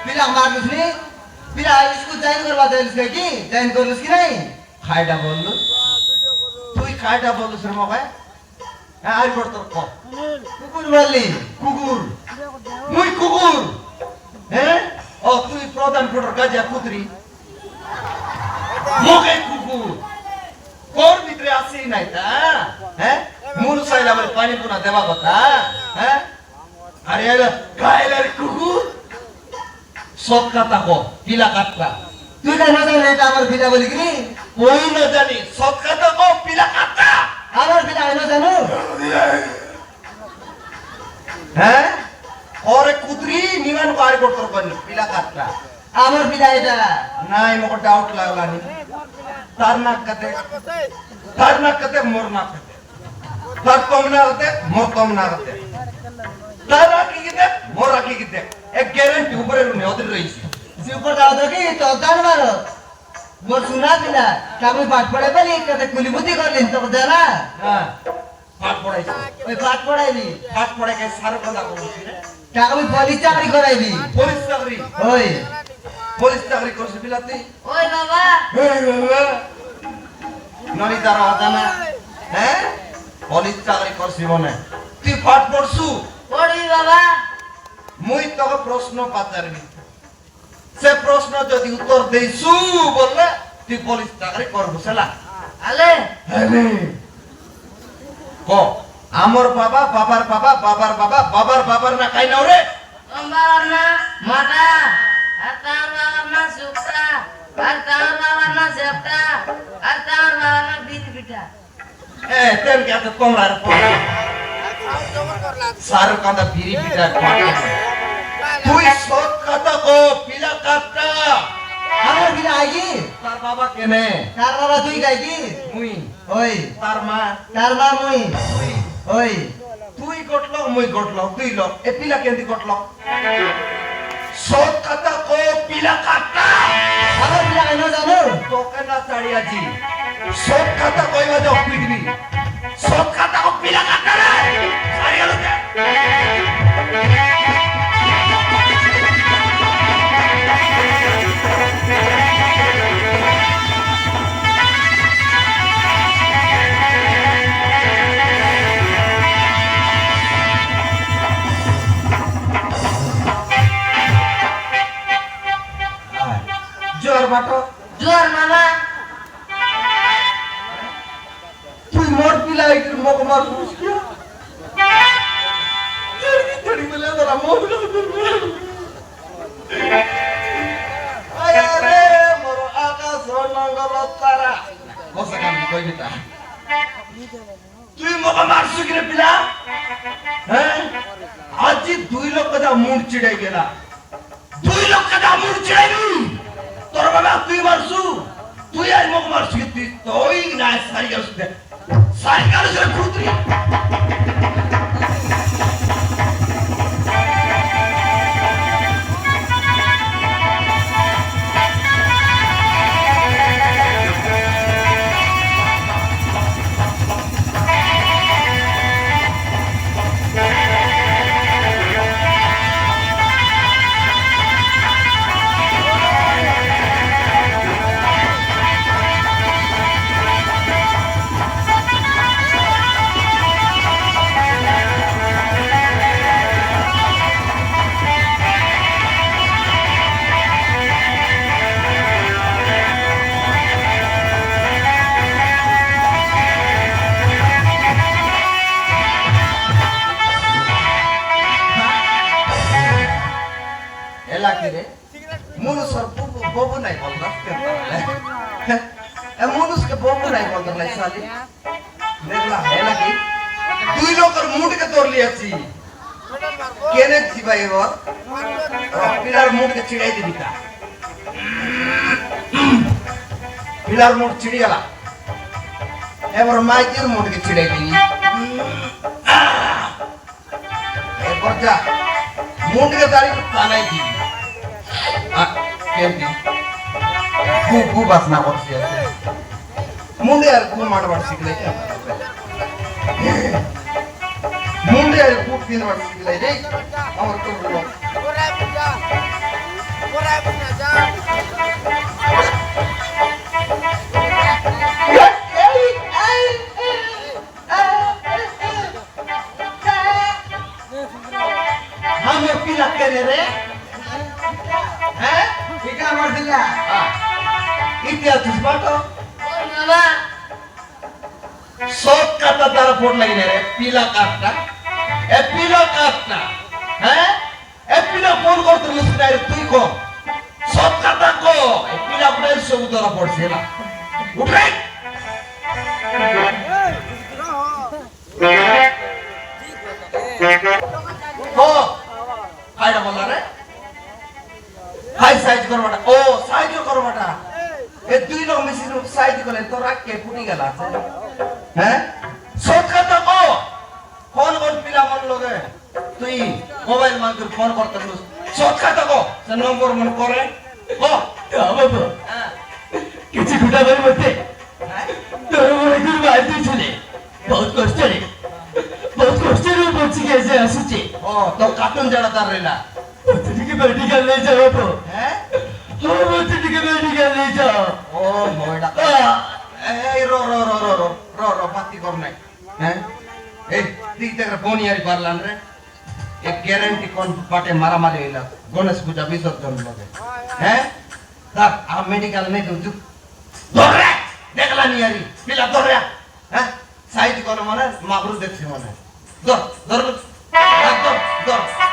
पिला मार्नुस् नि पिला स्कुल जॉइन करवा देलिस् कि जॉइन गर्नुस् कि नै खाइटा बोल्नु तुई खाइटा बोल्नुस् रे मकै आइ पढ्त क कुकुर बोल्ली कुकुर मुई कुकुर हे ओ तुई प्रधान फोटो गाजिया कुत्री मकै कुकुर कोर भित्रे आसी नै त हे मुनु साइला मैले पानी पुना देवा कता हे अरे गाइला रे कुकुर सब कथा को पिला काट्रा তুই না জানি এটা আমার পিলা বলি কি ওই না জানি সব কথা কো পিলা কাটা আমার পিলা না জানো হ্যাঁ ওরে কুতরি নিমান পার করতে পারল পিলা কাটা আমার পিলা এটা নাই মকে ডাউট লাগলানি তার নাক কাতে মোর নাক কাতে তার কম না হতে মোর কম না হতে তার রাখি কিতে মোর রাখি কিতে এক গ্যারান্টি উপরে নেওদের রইছে যে উপর দাও দেখি তো জানবার মোর সুনা দিলা কামি পাঠ পড়ে বলি কত কুলিবুতি করলেন তো জানা হ্যাঁ পাঠ পড়াইছি ওই পাঠ পড়াইলি পাঠ পড়াই কে সারা কথা কইছি রে কামি পুলিশ চাকরি করাইলি পুলিশ চাকরি করছিস বিলাতে ওই বাবা ননি তারা জানা হ্যাঁ পুলিশ চাকরি করছিস মনে তুই পাঠ পড়ছু পড়ি বাবা মুই তোকে প্রশ্ন পাচারবি সে প্রশ্ন যদি উত্তর দেইছু বললে তুই পুলিশ চাকরি করবো সেলা আলে আলে ক আমার বাবা বাবার বাবা বাবার বাবা বাবার বাবার না কাই নাও রে আমার না মাটা আর তার বাবার না সুক্তা আর তার বাবার না সেপটা আর তার বাবার না বিড়ি পিঠা এ তেল কে তো কমলার পড়া সারু কাঁদা বিড়ি পিঠা খাওয়া তুই সব কথা কো পিলা কাটটা আমার বিনা আইগি তার বাবা কেনে তার বাবা তুই গাইগি মুই ওই তার মা মুই ওই তুই গটলো মুই গটলো তুই লোক এ পিলা কেন্দি গটলো সব কথা কো পিলা কাটটা আমার পিলা কেন জানো তোকে না ছাড়িয়াছি সব কথা কইবা যাও পিটবি সব কথা কো পিলা কাটটা রে ছাড়িয়া লোকে জোর মামা তুই মোর পিলা একটু মক মার মুশকিল তেরি বলে তোরা মোর আরে মোর আকাশ নঙ্গল তারা কোসা কাম কইবি তা তুই মক মারছু কি রে পিলা হ্যাঁ আজি 2 লক্ষ টাকা মুড় চিড়াই গেলা 2 লক্ষ টাকা মুড় চিড়াইলু তোর বাবা তুই মারছু তুই আর মক মারছু তুই তোই না সাইকেল দে সাইকেল জরে কুতরি पिलार मुड़ चिड़ी गला एवर माइकेर मुड़ के चिड़ाई दी एवर जा मुड़ के दाढ़ी को तानाई दी केंदी गु बासना करती है मुंडे यार गु मारवाड़ सीख ले मुंडे यार गु तीन बार सीख ले रे और तो बोलो আমার পিলা ইতিহাস পাঠো বাবা সব কাটা দ্বারা ফোট লাগি না রে পিলা কাটটা এ পিলা কাটটা হ্যাঁ এ পিলা ফোন করতে মুস্তাই তুই কো সব কাটা কো এ পিলা পুরা সব ধরা পড়ছে না উঠে ও আইডা বলা রে হাই সাইজ করবাটা ও সাইজ করবাটা এ দুই লোক মিশিয়ে সাইজ করলে তো রাখকে ফুটি গেল হ্যাঁ সব কথা কো ফোন কর পিলা মন লগে তুই মোবাইল মাঝে ফোন করতে সব কথা কো সে নম্বর মন করে ও বাবা হ্যাঁ কিছু ঘুটা করে বলতে তোর মনে করে বাড়িতে ছিলে বহুত কষ্টের বলছি গেছে আসছে ও তো কার্টুন জানা তার রে না প্রতিদিকে মেডিকেল নিয়ে যাও তো হ্যাঁ ও প্রতিদিকে মেডিকেল নিয়ে যাও ও ময়ডা এই রো রো রো রো রো রো রো পাতি কর নাই হ্যাঁ এই দিক থেকে বনিয়ারি পারলাম রে এক গ্যারান্টি কোন পাটে মারামারি হইলা গণেশ পূজা বিসর্জন লগে হ্যাঁ তার আ মেডিকেল নেই তো ধরে দেখলা নিয়ারি পিলা ধরে হ্যাঁ সাইড কোন মানে মাবরু দেখছি মানে ধর ধর ধর ধর